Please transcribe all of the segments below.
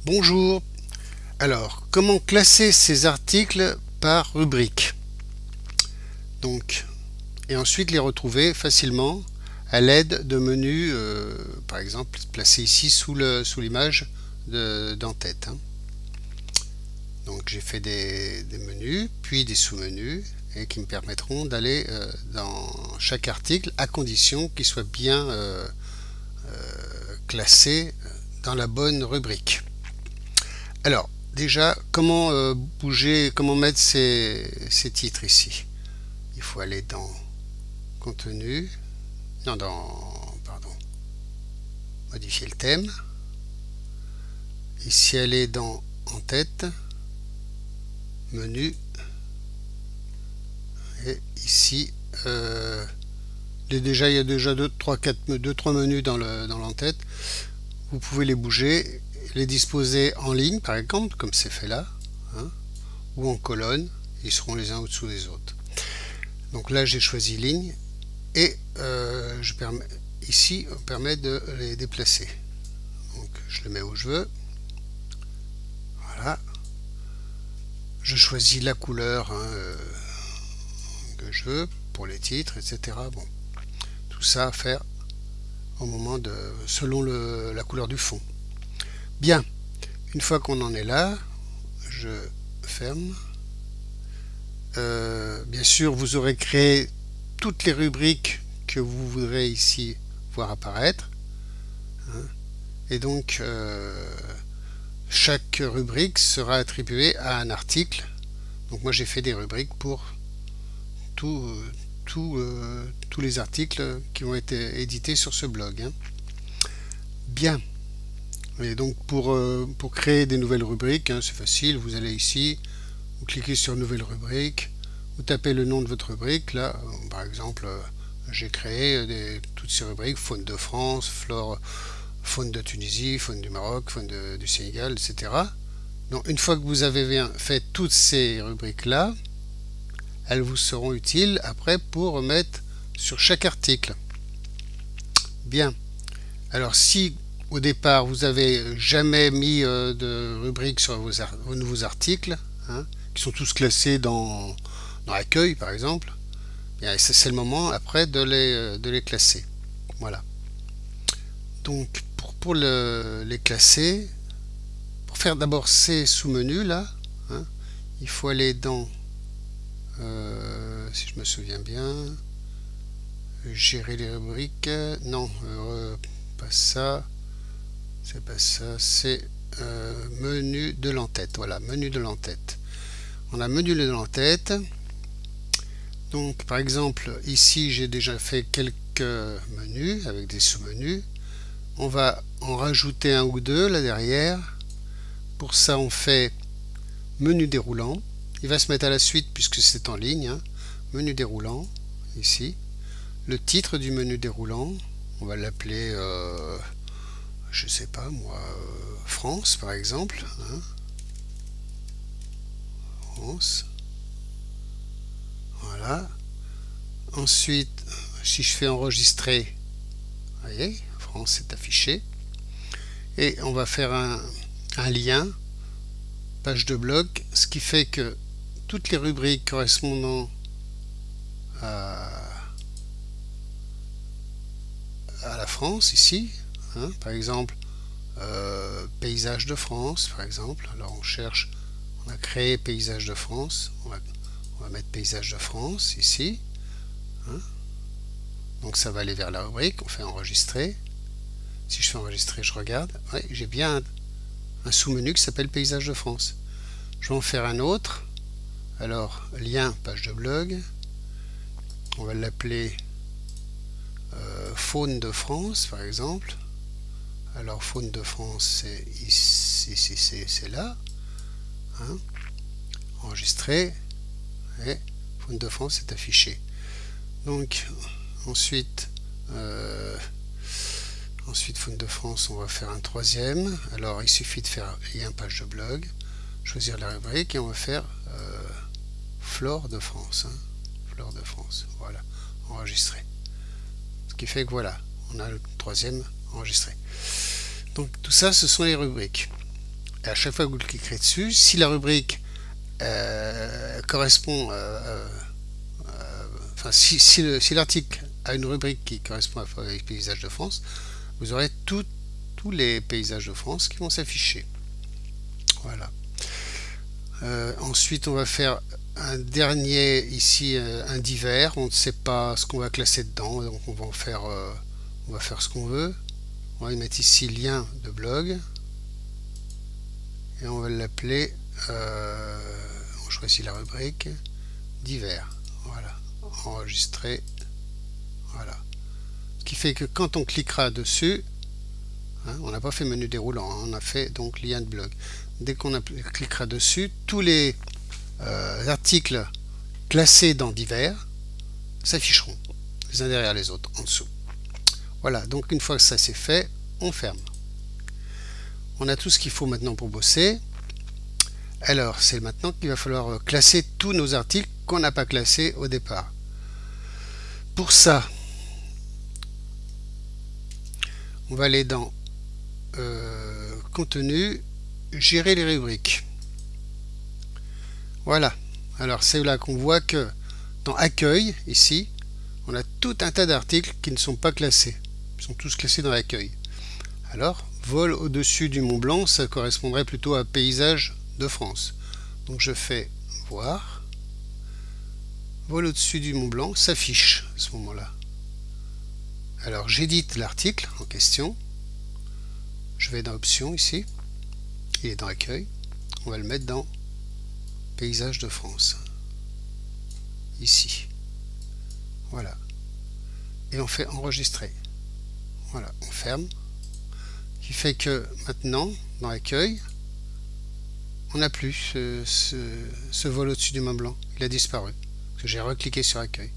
Bonjour. Alors, comment classer ces articles par rubrique? Donc, et ensuite les retrouver facilement à l'aide de menus, par exemple placés ici sous l'image d'en-tête. Donc j'ai fait des menus, puis des sous-menus, et qui me permettront d'aller dans chaque article à condition qu'il soit bien classé dans la bonne rubrique. Alors, déjà, comment bouger, comment mettre ces titres ici? Il faut aller dans Contenu, non, pardon, modifier le thème. Ici, aller dans En-tête, Menu, et ici, il y a déjà 2-3 menus dans l'en-tête. Vous pouvez les bouger, les disposer en ligne par exemple, comme c'est fait là, ou en colonne, ils seront les uns au-dessous des autres. Donc là j'ai choisi ligne et ici on permet de les déplacer. Donc je le mets où je veux. Voilà. Je choisis la couleur que je veux pour les titres, etc. Bon, tout ça à faire au moment selon la couleur du fond. Bien, une fois qu'on en est là, je ferme. Bien sûr, vous aurez créé toutes les rubriques que vous voudrez ici voir apparaître. Et donc, chaque rubrique sera attribuée à un article. Donc moi, j'ai fait des rubriques pour tous les articles qui ont été édités sur ce blog. Bien. Et donc pour créer des nouvelles rubriques, c'est facile, vous allez ici, vous cliquez sur nouvelle rubrique, vous tapez le nom de votre rubrique, là par exemple j'ai créé toutes ces rubriques, faune de France, faune de Tunisie, faune du Maroc, faune du Sénégal, etc. Donc une fois que vous avez bien fait toutes ces rubriques là, elles vous seront utiles après pour mettre sur chaque article. Bien. Alors si au départ vous avez jamais mis de rubrique sur vos nouveaux articles, qui sont tous classés dans Accueil par exemple, c'est le moment après de les classer. Voilà. Donc pour les classer, pour faire d'abord ces sous-menus là, il faut aller dans si je me souviens bien, gérer les rubriques, non, pas ça, c'est pas ça, c'est menu de l'en-tête. Voilà, menu de l'en-tête. On a menu de l'en-tête. Donc par exemple ici j'ai déjà fait quelques menus avec des sous-menus. On va en rajouter un ou deux là derrière. Pour ça on fait menu déroulant. Il va se mettre à la suite puisque c'est en ligne. Menu déroulant ici. Le titre du menu déroulant, on va l'appeler je sais pas moi, France par exemple. France. Voilà. Ensuite, si je fais enregistrer, vous voyez, France est affiché. Et on va faire un lien, page de blog, ce qui fait que toutes les rubriques correspondant à la France ici, par exemple, paysage de France, par exemple. Alors on cherche, on a créé paysage de France, on va mettre paysage de France ici. Donc ça va aller vers la rubrique, on fait enregistrer. Si je fais enregistrer, je regarde. Ouais, j'ai bien un sous-menu qui s'appelle paysage de France. Je vais en faire un autre. Alors, lien, page de blog. On va l'appeler faune de France, par exemple. Alors, faune de France, c'est ici, c'est là. Enregistrer. Et faune de France est affiché. Donc, ensuite, faune de France, on va faire un troisième. Alors, il suffit de faire lien page de blog, choisir la rubrique et on va faire flore de France. Flore de France, voilà, enregistrer. Ce qui fait que voilà, on a le troisième enregistré. Donc tout ça, ce sont les rubriques. Et à chaque fois que vous cliquerez dessus, si la rubrique correspond, enfin si l'article a une rubrique qui correspond à les paysages de France, vous aurez tous les paysages de France qui vont s'afficher. Voilà. Ensuite, on va faire un dernier ici, un divers. On ne sait pas ce qu'on va classer dedans, donc on va faire ce qu'on veut. On va y mettre ici lien de blog et on va l'appeler, on choisit la rubrique divers. Voilà, enregistrer. Voilà. Ce qui fait que quand on cliquera dessus, on n'a pas fait menu déroulant, on a fait donc lien de blog. Dès qu'on cliquera dessus, tous les articles classés dans divers s'afficheront les uns derrière les autres en dessous. Voilà, donc une fois que ça c'est fait, on ferme. On a tout ce qu'il faut maintenant pour bosser. Alors, c'est maintenant qu'il va falloir classer tous nos articles qu'on n'a pas classés au départ. Pour ça, on va aller dans contenu, gérer les rubriques. Voilà. Alors c'est là qu'on voit que dans accueil, ici, on a tout un tas d'articles qui ne sont pas classés. Ils sont tous classés dans l'accueil. Alors, vol au-dessus du Mont Blanc, ça correspondrait plutôt à paysage de France. Donc je fais voir. Vol au-dessus du Mont Blanc s'affiche à ce moment-là. Alors j'édite l'article en question. Je vais dans options ici. Il est dans accueil. On va le mettre dans paysage de France. Ici. Voilà. Et on fait enregistrer. Voilà, on ferme. Ce qui fait que maintenant, dans l'accueil, on n'a plus ce vol au-dessus du Mont Blanc. Il a disparu. Parce que j'ai recliqué sur accueil.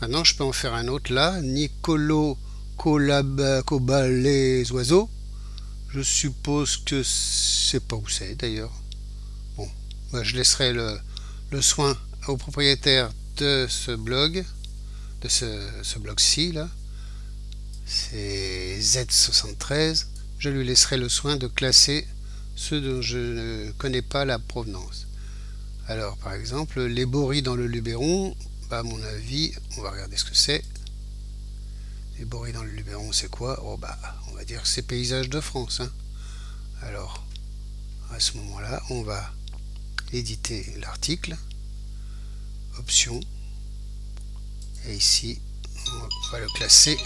Maintenant, je peux en faire un autre là. Nicolo Coba les oiseaux. Je suppose que c'est pas où c'est d'ailleurs. Bon, bah, je laisserai le soin au propriétaire de ce blog, de ce blog-ci là. C'est Z73. Je lui laisserai le soin de classer ceux dont je ne connais pas la provenance. Alors par exemple, les boris dans le Luberon, bah, à mon avis, on va regarder ce que c'est. Les boris dans le Luberon, c'est quoi? Oh bah, on va dire que c'est paysage de France. Hein. Alors, à ce moment-là, on va éditer l'article, options, et ici, on va le classer.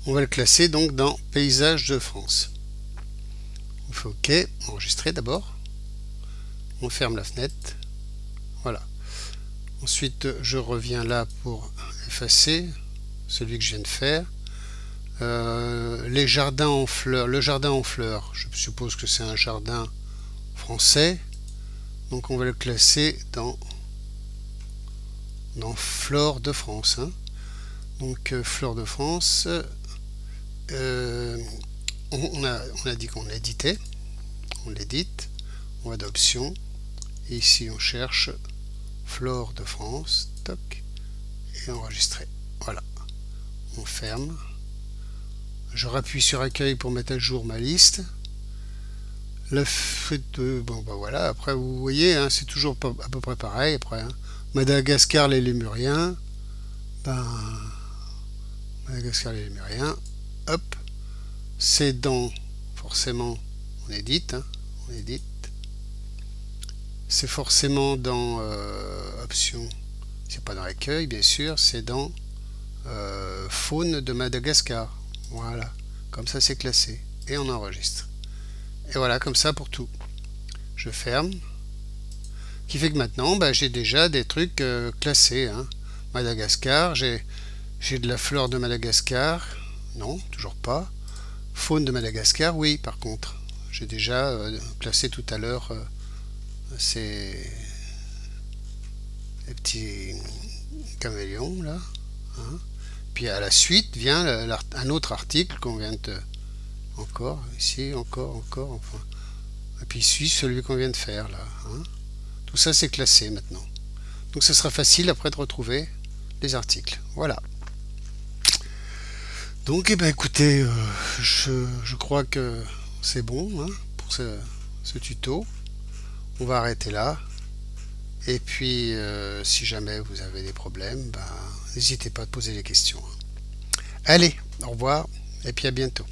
On va le classer donc dans paysage de France. On fait OK, enregistrer d'abord. On ferme la fenêtre. Voilà. Ensuite, je reviens là pour effacer celui que je viens de faire. Les jardins en fleurs. Le jardin en fleurs, je suppose que c'est un jardin français. Donc on va le classer dans Flore de France. Hein. Donc Flore de France. On a dit qu'on éditait. On l'édite. On va d'options. Et ici on cherche Flore de France. Toc. Et enregistrer. Voilà. On ferme. Je rappuie sur accueil pour mettre à jour ma liste. Bon bah voilà, après vous voyez, hein, c'est toujours à peu près pareil. Après, hein. Madagascar, les Lémuriens. Ben, Madagascar, les Lémuriens. Hop. C'est dans, forcément, on édite. Hein, on édite. C'est forcément dans options. C'est pas dans l'accueil, bien sûr. C'est dans faune de Madagascar. Voilà, comme ça c'est classé et on enregistre. Et voilà, comme ça pour tout. Je ferme. Ce qui fait que maintenant, bah, j'ai déjà des trucs classés. Hein. Madagascar, j'ai de la flore de Madagascar. Non, toujours pas. Faune de Madagascar, oui, par contre. J'ai déjà classé tout à l'heure ces petits caméléons là. Hein. Puis à la suite vient un autre article qu'on vient de... Encore, ici, encore, enfin. Et puis il suit celui qu'on vient de faire là. Hein. Tout ça c'est classé maintenant. Donc ce sera facile après de retrouver les articles. Voilà. Donc eh ben, écoutez, je crois que c'est bon hein, pour ce tuto. On va arrêter là. Et puis, si jamais vous avez des problèmes, ben, n'hésitez pas à poser des questions. Allez, au revoir et puis à bientôt.